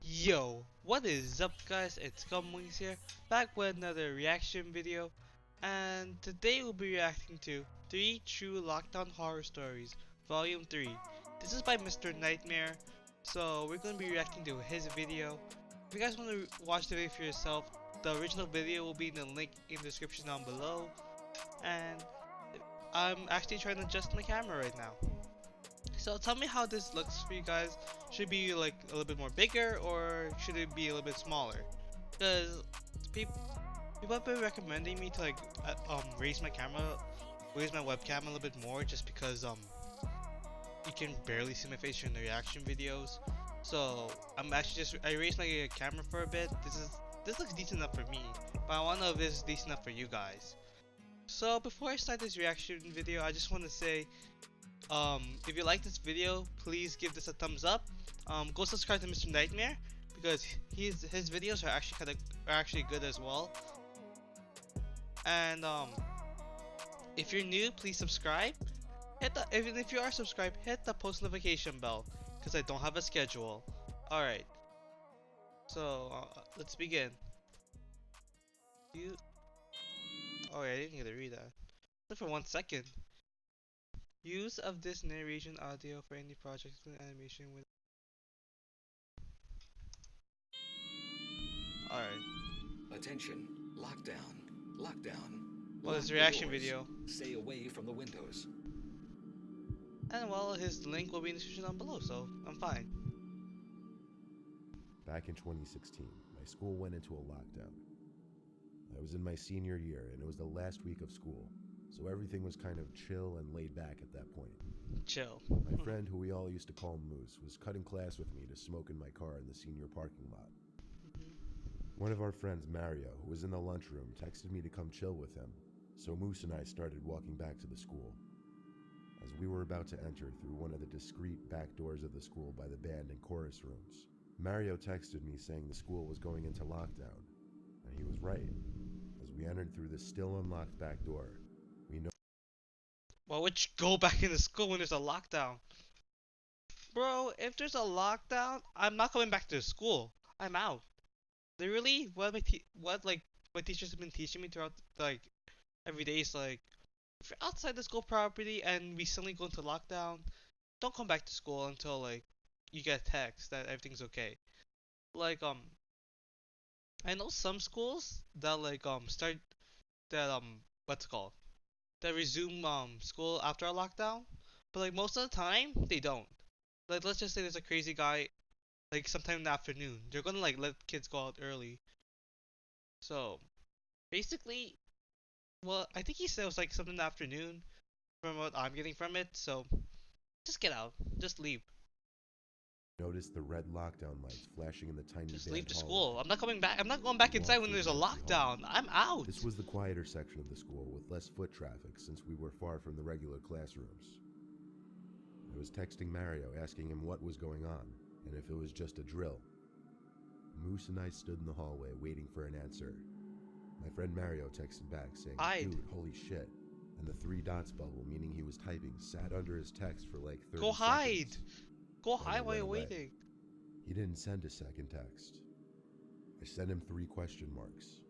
Yo, what is up guys, it's Gumwings here, back with another reaction video, and today we'll be reacting to 3 True Lockdown Horror Stories, Volume 3. This is by Mr.Nightmare, so we're going to be reacting to his video. If you guys want to watch the video for yourself, the original video will be in the link in the description down below, and I'm actually trying to adjust my camera right now. So tell me how this looks for you guys. Should it be like a little bit more bigger or should it be a little bit smaller? Because people have been recommending me to like raise my webcam a little bit more just because you can barely see my face during the reaction videos. So I'm actually I raised my camera for a bit. This looks decent enough for me, but I want to know if this is decent enough for you guys. So before I start this reaction video, I just want to say, if you like this video, please give this a thumbs up. Go subscribe to Mr.Nightmare because his videos are actually good as well. And if you're new, please subscribe. Even if you are subscribed, hit the post notification bell because I don't have a schedule. All right. So let's begin. Oh, I didn't get to read that. Just for 1 second. Use of this narration audio for any project with animation with. Alright. Attention. Lockdown. Lockdown. Well, it's a Lock the reaction doors. video. Stay away from the windows. And well, his link will be in the description down below, so I'm fine. Back in 2016, my school went into a lockdown. I was in my senior year, and it was the last week of school, so everything was kind of chill and laid back at that point. Chill. My friend, who we all used to call Moose, was cutting class with me to smoke in my car in the senior parking lot. One of our friends, Mario, who was in the lunchroom, texted me to come chill with him, so Moose and I started walking back to the school. As we were about to enter through one of the discreet back doors of the school by the band and chorus rooms, Mario texted me saying the school was going into lockdown, and he was right. As we entered through the still unlocked back door, we know. Why would you go back into school when there's a lockdown? Bro, if there's a lockdown, I'm not coming back to school. I'm out. Literally, what my teachers have been teaching me throughout like every day is like, if you're outside the school property and we suddenly go into lockdown, don't come back to school until like you get a text that everything's okay. Like I know some schools that like start that what's it called, that resume school after a lockdown, but like most of the time they don't. Like let's just say there's a crazy guy like sometime in the afternoon, they're gonna like let kids go out early. So basically, well, I think he said it was like something in the afternoon from what I'm getting from it. So just get out, just leave, Noticed the red lockdown lights flashing in the tiny just band leave the hallway. school. I'm not coming back. I'm not going back We inside walked when through there's a the empty hall. lockdown. I'm out. This was the quieter section of the school with less foot traffic since we were far from the regular classrooms. I was texting Mario asking him what was going on and if it was just a drill. Moose and I stood in the hallway waiting for an answer. My friend Mario texted back saying, Hide. "Dude, holy shit." And the 3 dots bubble, meaning he was typing, sat under his text for like 30 Go hide. seconds. Go Then hide it while you're went away. waiting. He didn't send a second text. I sent him 3 question marks.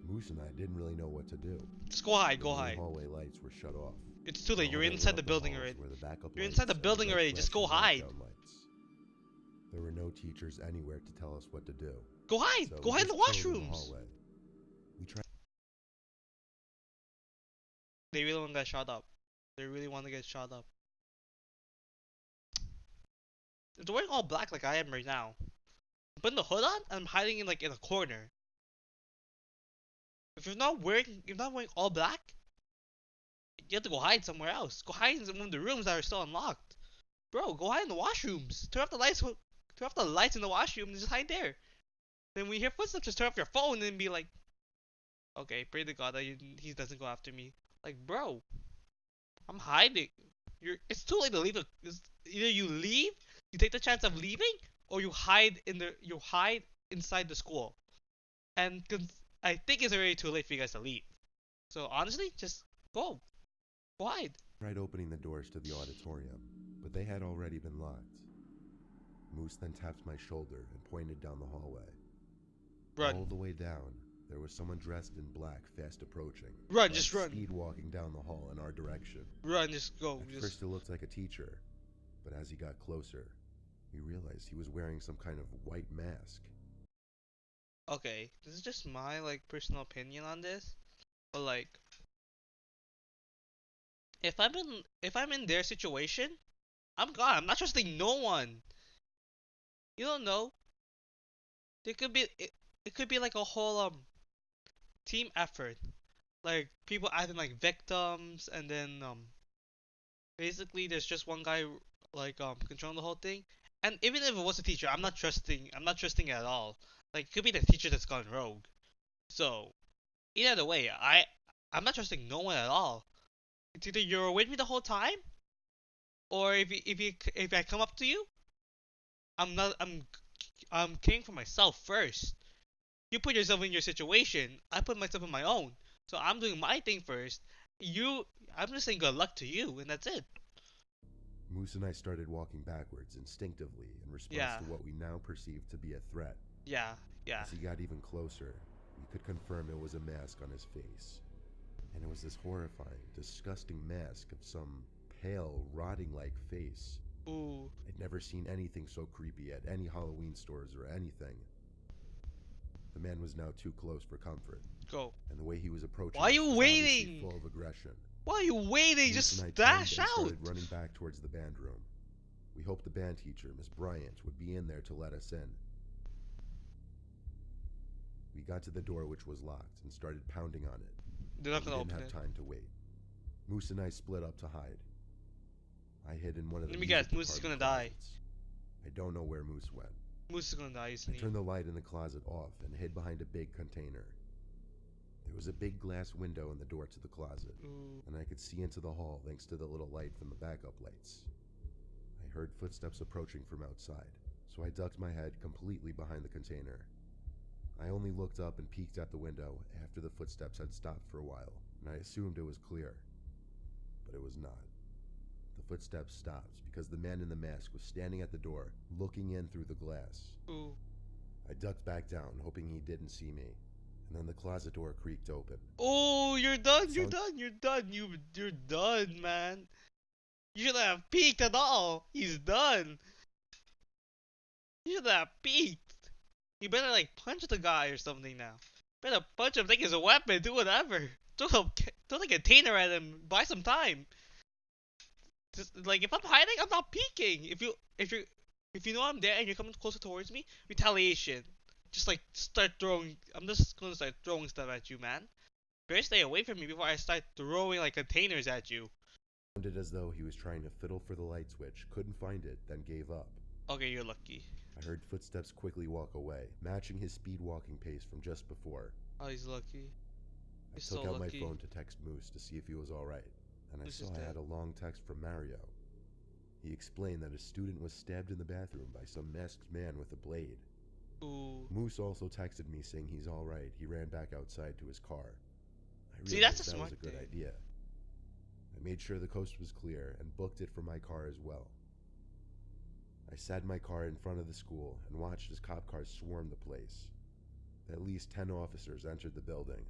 Moose and I didn't really know what to do. Just go hide. The Go main hide. hallway lights were shut off. It's too late. The You're hallway inside lit the up building halls already. where the backup You're lights inside the and building red already. Just go flashing hide. lockdown lights. There were no teachers anywhere to tell us what to do. Go hide. So Go we hide in the just chilled in the washrooms. hallway. We tried. They really want to get shot up. They really want to get shot up. If they're wearing all black like I am right now, I'm putting the hood on and I'm hiding in like in a corner. If you're not wearing all black, you have to go hide somewhere else. Go hide in one of the rooms that are still unlocked. Bro, go hide in the washrooms. Turn off the lights. Turn off the lights in the washroom and just hide there. Then when you hear footsteps, just turn off your phone and be like, okay, pray to God that he doesn't go after me. Like, bro, I'm hiding. It's too late to leave. Either you leave, you take the chance of leaving, or you hide inside the school. And I think it's already too late for you guys to leave. So honestly, just go wide. Tried opening the doors to the auditorium, but they had already been locked. Moose then tapped my shoulder and pointed down the hallway. All Run. the way down, there was someone dressed in black fast approaching, Run, like just run. speed walking down the hall in our direction. Run, just go. At Just first it looked like a teacher, but as he got closer, we realized he was wearing some kind of white mask. okay. This is just my like personal opinion on this. But like if I'm in their situation, I'm gone. I'm not trusting no one. You don't know. It could be it could be like a whole team effort. Like people acting like victims, and then basically there's just one guy like controlling the whole thing. And even if it was a teacher, I'm not trusting. I'm not trusting it at all. Like it could be the teacher that's gone rogue. So either way, I'm not trusting no one at all. It's either you're with me the whole time, or if I come up to you, I'm not. I'm caring for myself first. You put yourself in your situation. I put myself in my own. So I'm doing my thing first. I'm just saying good luck to you, and that's it. Moose and I started walking backwards instinctively in response Yeah, to what we now perceived to be a threat. yeah, yeah. As he got even closer, we could confirm it was a mask on his face. And it was this horrifying, disgusting mask of some pale, rotting like face. Ooh, I'd never seen anything so creepy at any Halloween stores or anything. The man was now too close for comfort, go. and the way he was approaching Why are us you was obviously waiting? full of aggression. Why are you waiting? Moose Just and I turned dash and out. started running back towards the band room. We hoped the band teacher, Miss Bryant, would be in there to let us in. We got to the door, which was locked, and started pounding on it. They're not We gonna didn't open have it. time to wait. Moose and I split up to hide. I hid in one of the Let me music guess. Moose is department gonna die. closets. I don't know where Moose went. Moose is gonna die. You I sneak. turned the light in the closet off and hid behind a big container. There was a big glass window in the door to the closet, Ooh. and I could see into the hall thanks to the little light from the backup lights. I heard footsteps approaching from outside, so I ducked my head completely behind the container. I only looked up and peeked at the window after the footsteps had stopped for a while, and I assumed it was clear. But it was not. The footsteps stopped because the man in the mask was standing at the door, looking in through the glass. Ooh. I ducked back down, hoping he didn't see me, and then the closet door creaked open. Oh, you're done. You're Sound- done. You're done. You're done, man. You shouldn't have peeked at all. He's done. You shouldn't have peeked. You better like punch the guy or something now. Better punch him, take his weapon, do whatever. Throw like a container at him. Buy some time. Just like if I'm hiding, I'm not peeking. If you know I'm there and you're coming closer towards me, retaliation. Just like start throwing. I'm just gonna start throwing stuff at you, man. Better stay away from me before I start throwing like containers at you. Sounded as though he was trying to fiddle for the light switch, couldn't find it, then gave up. Okay, you're lucky. I heard footsteps quickly walk away, matching his speed walking pace from just before. Oh, he's lucky. I He's took so out my lucky. phone to text Moose to see if he was alright, and I Moose saw is I dead. had a long text from Mario. He explained that a student was stabbed in the bathroom by some masked man with a blade. Ooh. Moose also texted me saying he's alright. He ran back outside to his car. I See, realized that's a that was smart a good thing. idea. I made sure the coast was clear and booked it for my car as well. I sat in my car in front of the school and watched as cop cars swarmed the place. At least 10 officers entered the building.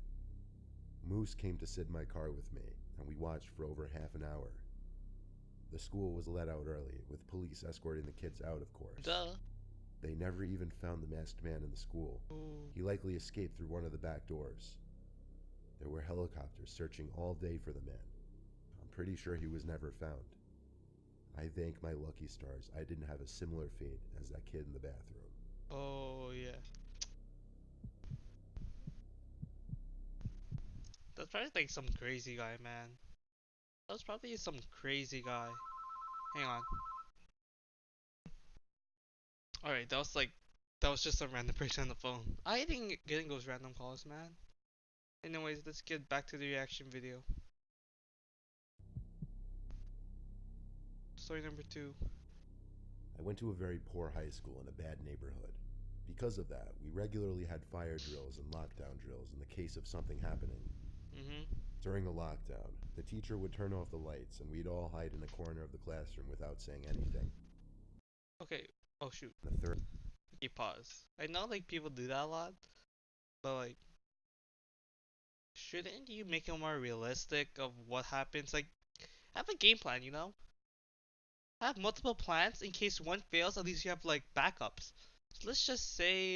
Moose came to sit in my car with me, and we watched for over half an hour. The school was let out early, with police escorting the kids out, of course. Duh. They never even found the masked man in the school. Ooh. He likely escaped through one of the back doors. There were helicopters searching all day for the man. I'm pretty sure he was never found. I thank my lucky stars I didn't have a similar fate as that kid in the bathroom. Oh yeah. That's probably like some crazy guy, man. That was probably some crazy guy. Hang on. Alright, that was just some random person on the phone. I didn't getting those random calls, man. Anyways, let's get back to the reaction video. Story number 2. I went to a very poor high school in a bad neighborhood. Because of that, we regularly had fire drills and lockdown drills in the case of something happening. Mm-hmm. During the lockdown, the teacher would turn off the lights and we'd all hide in a corner of the classroom without saying anything. Okay. Oh shoot. The third Okay, pause. I know like people do that a lot, but like, shouldn't you make it more realistic of what happens? Like, have a game plan, you know? Have multiple plans in case one fails. At least you have like backups. So let's just say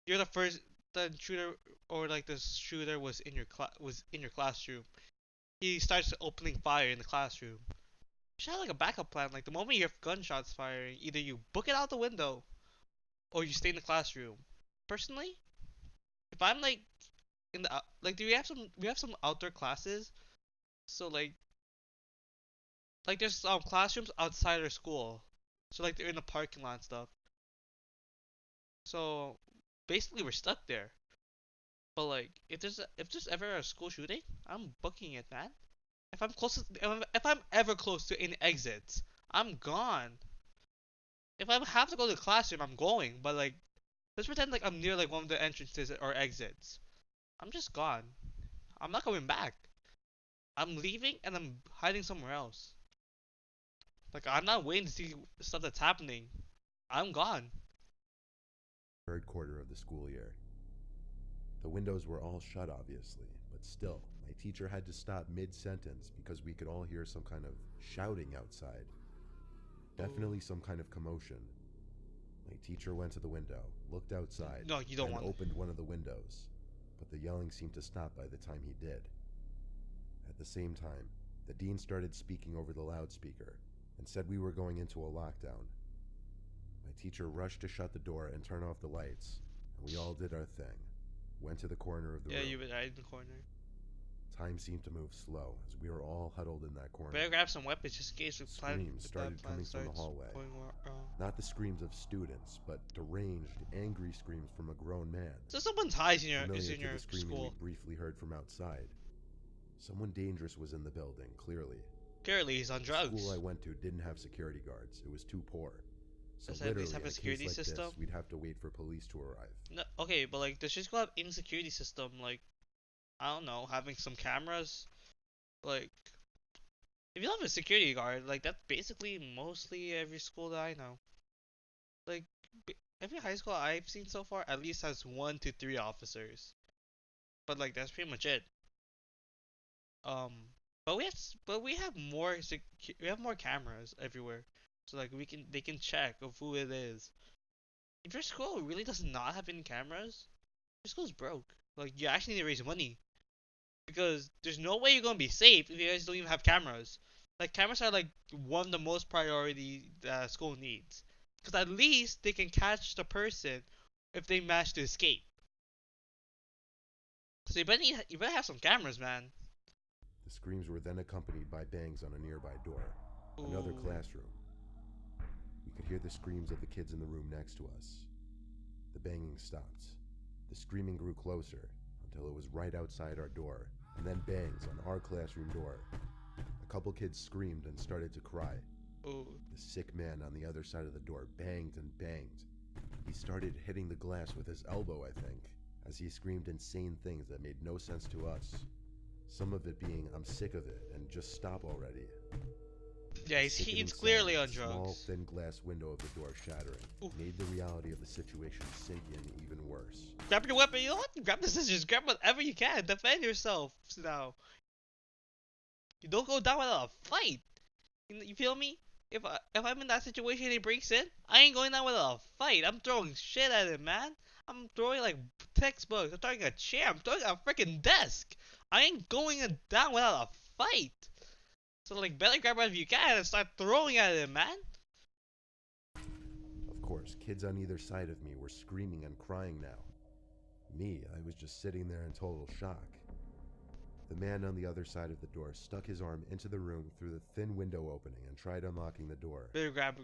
you're the first the shooter or like the shooter was in your classroom. He starts opening fire in the classroom. You should have like a backup plan. Like the moment you have gunshots firing, either you book it out the window or you stay in the classroom. Personally, if I'm like in the like, do we have some outdoor classes? So like there's classrooms outside our school. So like they're in the parking lot and stuff. So basically we're stuck there. But like if there's ever a school shooting, I'm booking it, man. If I'm ever close to any exits, I'm gone. If I have to go to the classroom, I'm going. But like, let's pretend like I'm near like one of the entrances or exits. I'm just gone. I'm not coming back. I'm leaving and I'm hiding somewhere else. Like I'm not waiting to see stuff that's happening. I'm gone. quarter of the school year. The windows were all shut, obviously, but still, my teacher had to stop mid sentence because we could all hear some kind of shouting outside. Definitely some kind of commotion. My teacher went to the window, looked outside, No, you don't and want. opened one of the windows, but the yelling seemed to stop by the time he did. At the same time, the dean started speaking over the loudspeaker and said we were going into a lockdown. My teacher rushed to shut the door and turn off the lights, and we all did our thing. Went to the corner of the Yeah, room. you would hide in the corner. Time seemed to move slow as we were all huddled in that corner. Better grab some weapons just in case we Screams started coming from the hallway. Not the screams of students, but deranged, angry screams from a grown man. So someone's hiding Familiar in to your the screaming school. we briefly heard from outside. Someone dangerous was in the building, clearly. Clearly, he's on The drugs. school I went to didn't have security guards. It was too poor. So Does it at least literally, have in a a security case like system? this, we'd have to wait for police to arrive. No, okay, but like, does your school have any security system? Like, I don't know, having some cameras. Like, if you don't have a security guard, like that's basically mostly every school that I know. Like, every high school I've seen so far at least has 1 to 3 officers. But like, that's pretty much it. Um, but we have we have more cameras everywhere, so like they can check of who it is. If your school really does not have any cameras, your school's broke. Like you actually need to raise money because there's no way you're gonna be safe if you guys don't even have cameras. Like cameras are like one of the most priority that school needs, because at least they can catch the person if they manage to escape. So you better have some cameras, man. The screams were then accompanied by bangs on a nearby door. Another Ooh. classroom. We could hear the screams of the kids in the room next to us. The banging stopped. The screaming grew closer until it was right outside our door, and then bangs on our classroom door. A couple kids screamed and started to cry. Ooh. The sick man on the other side of the door banged and banged. He started hitting the glass with his elbow, I think, as he screamed insane things that made no sense to us. Some of it being, I'm sick of it, and just stop already. Yeah, he's clearly on The small, drugs. thin glass window of the door shattering Oof. made the reality of the situation sink in even worse. Grab your weapon. You know what? Grab the scissors. Grab whatever you can. Defend yourself now. You don't go down without a fight. You feel me? If I'm in that situation and he breaks in, I ain't going down without a fight. I'm throwing shit at him, man. I'm throwing like textbooks. I'm throwing a chair. I'm throwing a freaking desk. I ain't going down without a fight. So like, better grab whatever you can and start throwing at him, man. Of course, kids on either side of me were screaming and crying now. Me, I was just sitting there in total shock. The man on the other side of the door stuck his arm into the room through the thin window opening and tried unlocking the door. Better grab.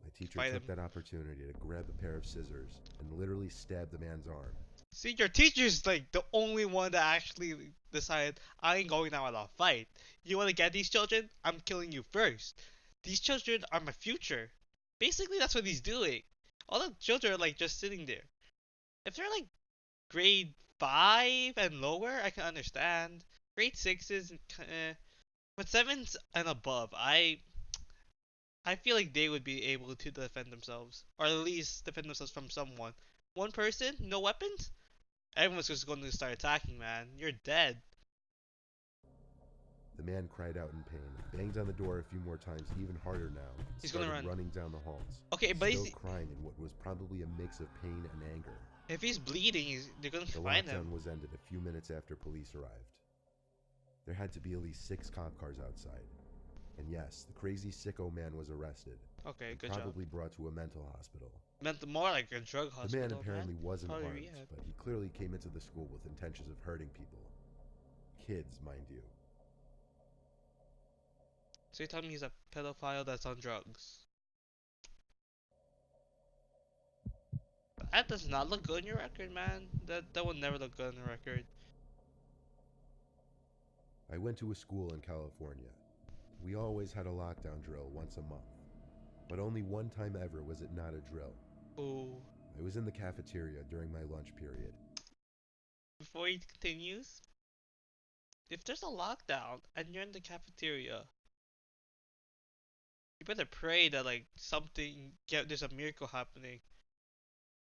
My teacher Fight took him. that opportunity to grab a pair of scissors and literally stab the man's arm. See, your teacher's like the only one that actually decided I ain't going down without a fight. You want to get these children? I'm killing you first. These children are my future. Basically, that's what he's doing. All the children are like just sitting there. If they're like grade 5 and lower, I can understand. Grade 6 is, but 7s and above, I feel like they would be able to defend themselves, or at least defend themselves from someone. One person, no weapons, everyone's just going to start attacking, man. You're dead. The man cried out in pain, banged on the door a few more times, even harder now, and He's gonna started run. running down the halls, Okay, but still crying in what was probably a mix of pain and anger. if he's bleeding, they're gonna The find him. lockdown was ended a few minutes after police arrived. There had to be at least 6 cop cars outside. And yes, the crazy sicko man was arrested, Okay, and good job. probably brought to a mental hospital. Meant more like a drug The man hospital, apparently man. wasn't Probably harmed, rehab. but he clearly came into the school with intentions of hurting people. Kids, mind you. So you're telling me he's a pedophile that's on drugs? That does not look good on your record, man. That will never look good on your record. I went to a school in California. We always had a lockdown drill once a month. But only one time ever was it not a drill. Ooh. I was in the cafeteria during my lunch period. Before he continues, if there's a lockdown and you're in the cafeteria, you better pray that like something, yeah, there's a miracle happening.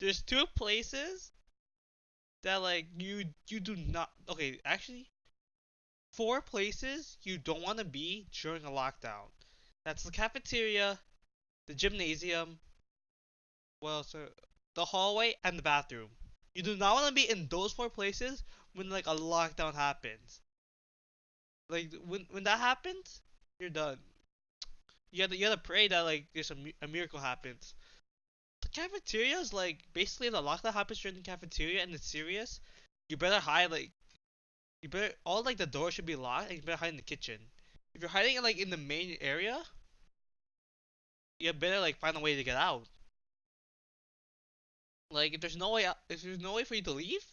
There's two places that like you do not. Okay, actually, four places you don't want to be during a lockdown. That's the cafeteria, the gymnasium, well, so the hallway and the bathroom. You do not want to be in those four places when like a lockdown happens. Like when that happens, you're done. You gotta pray that like there's a miracle happens. The cafeteria is like basically the lockdown happens during the cafeteria and it's serious. You better hide like you better all like the doors should be locked and you better hide in the kitchen. If you're hiding like in the main area, you better like find a way to get out. Like if there's no way out, if there's no way for you to leave,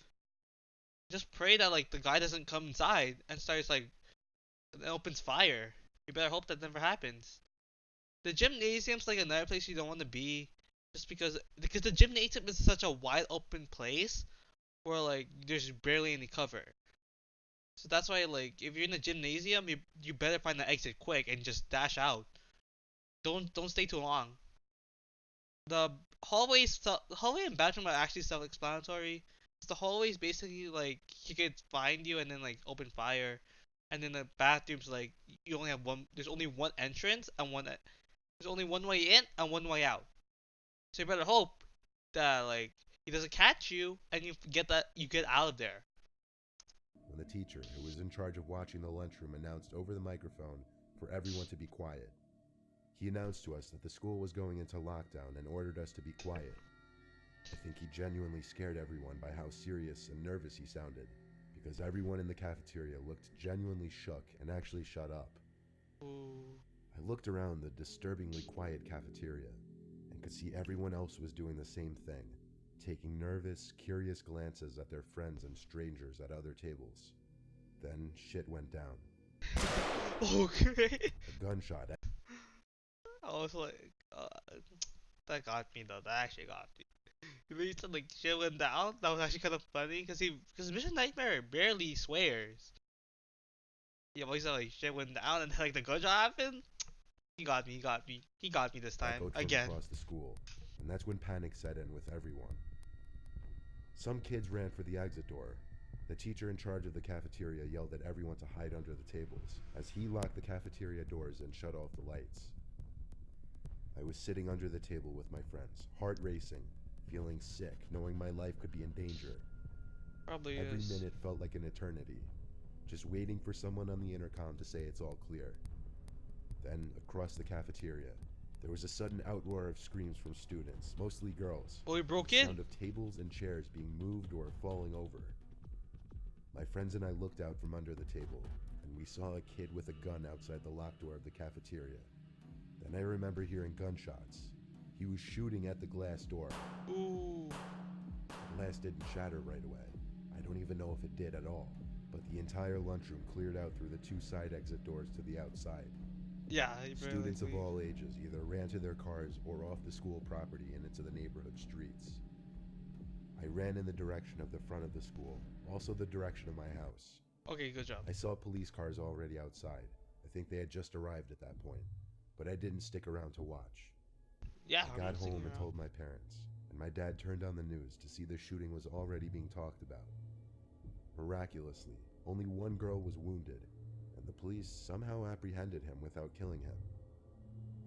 just pray that like the guy doesn't come inside and starts like and opens fire. You better hope that never happens. The gymnasium's like another place you don't want to be, just because the gymnasium is such a wide open place where like there's barely any cover. So that's why like if you're in a gymnasium, you better find the exit quick and just dash out. Don't stay too long. The hallway and bathroom are actually self-explanatory. The hallways basically like he could find you and then like open fire, and then the bathrooms like you only have one. There's only one entrance and there's only one way in and one way out. So you better hope that like he doesn't catch you and you get out of there. When the teacher, who was in charge of watching the lunchroom, announced over the microphone for everyone to be quiet. He announced to us that the school was going into lockdown and ordered us to be quiet. I think he genuinely scared everyone by how serious and nervous he sounded, because everyone in the cafeteria looked genuinely shook and actually shut up. Ooh. I looked around the disturbingly quiet cafeteria and could see everyone else was doing the same thing, taking nervous, curious glances at their friends and strangers at other tables. Then shit went down. Okay. A gunshot. I was like, that got me though. That actually got me. When you said like shit went down, that was actually kind of funny because Mr. Nightmare barely swears. Yeah, but he said like shit went down and like the gunshot happened. He got me this time Echoed from again. across the school, and that's when panic set in with everyone. Some kids ran for the exit door. The teacher in charge of the cafeteria yelled at everyone to hide under the tables as he locked the cafeteria doors and shut off the lights. I was sitting under the table with my friends, heart racing, feeling sick, knowing my life could be in danger. Probably Every is. minute felt like an eternity, just waiting for someone on the intercom to say it's all clear. Then, across the cafeteria, there was a sudden outroar of screams from students, mostly girls. Oh, we broke The in. sound of tables and chairs being moved or falling over. My friends and I looked out from under the table, and we saw a kid with a gun outside the locked door of the cafeteria. Then I remember hearing gunshots. He was shooting at the glass door. Ooh. The glass didn't shatter right away. I don't even know if it did at all. But the entire lunchroom cleared out through the two side exit doors to the outside. Yeah, Students of all ages either ran to their cars or off the school property and into the neighborhood streets. I ran in the direction of the front of the school, Also the direction of my house. Okay, good job. I saw police cars already outside. I think they had just arrived at that point, but I didn't stick around to watch. Yeah, I I'm got not sticking home and around. told my parents, and my dad turned on the news to see the shooting was already being talked about. Miraculously, only one girl was wounded, and the police somehow apprehended him without killing him.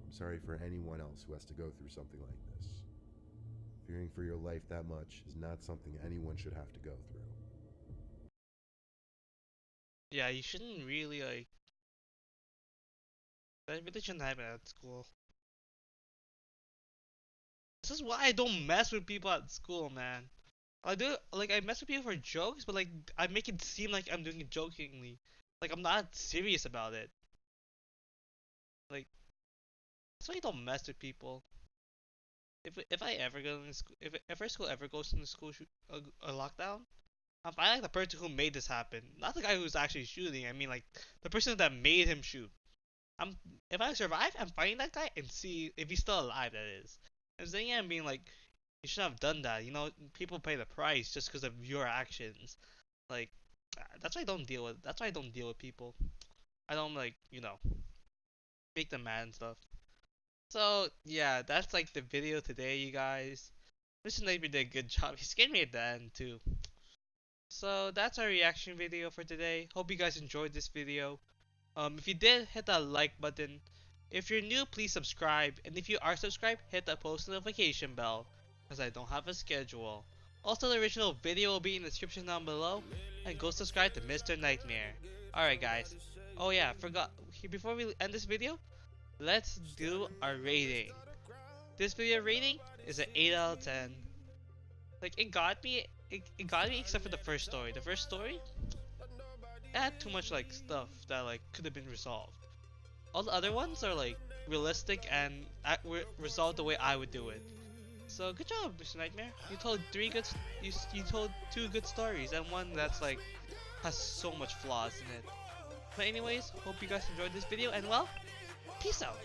I'm sorry for anyone else who has to go through something like this. Fearing for your life that much is not something anyone should have to go through. Yeah, you shouldn't really like. That really shouldn't happen at school. This is why I don't mess with people at school, man. I do like I mess with people for jokes, but like I make it seem like I'm doing it jokingly. Like I'm not serious about it. Like that's why I don't mess with people. If I ever go in school, if our school ever goes into school a lockdown, I'm fine like the person who made this happen, not the guy who's actually shooting. I mean like the person that made him shoot. I'm if I survive, I'm fighting that guy and see if he's still alive. That is. And saying I'm being like, you shouldn't have done that. You know, people pay the price just because of your actions. Like, that's why I don't deal with. That's why I don't deal with people. I don't like, make them mad and stuff. So yeah, that's like the video today, you guys. Mr. Nightmare did a good job. He scared me at the end too. So that's our reaction video for today. Hope you guys enjoyed this video. If you did, hit that like button. If you're new, please subscribe. And if you are subscribed, hit the post notification bell, because I don't have a schedule. Also, the original video will be in the description down below. And go subscribe to Mr. Nightmare. Alright guys. Oh yeah, forgot. Before we end this video, let's do our rating. This video rating is an 8 out of 10. Like, it got me except for the first story. The first story, it had too much like stuff that like could have been resolved. All the other ones are like realistic and resolved the way I would do it. So good job, Mr. Nightmare. You told you told two good stories and one that's like has so much flaws in it. But anyways, hope you guys enjoyed this video and well, peace out.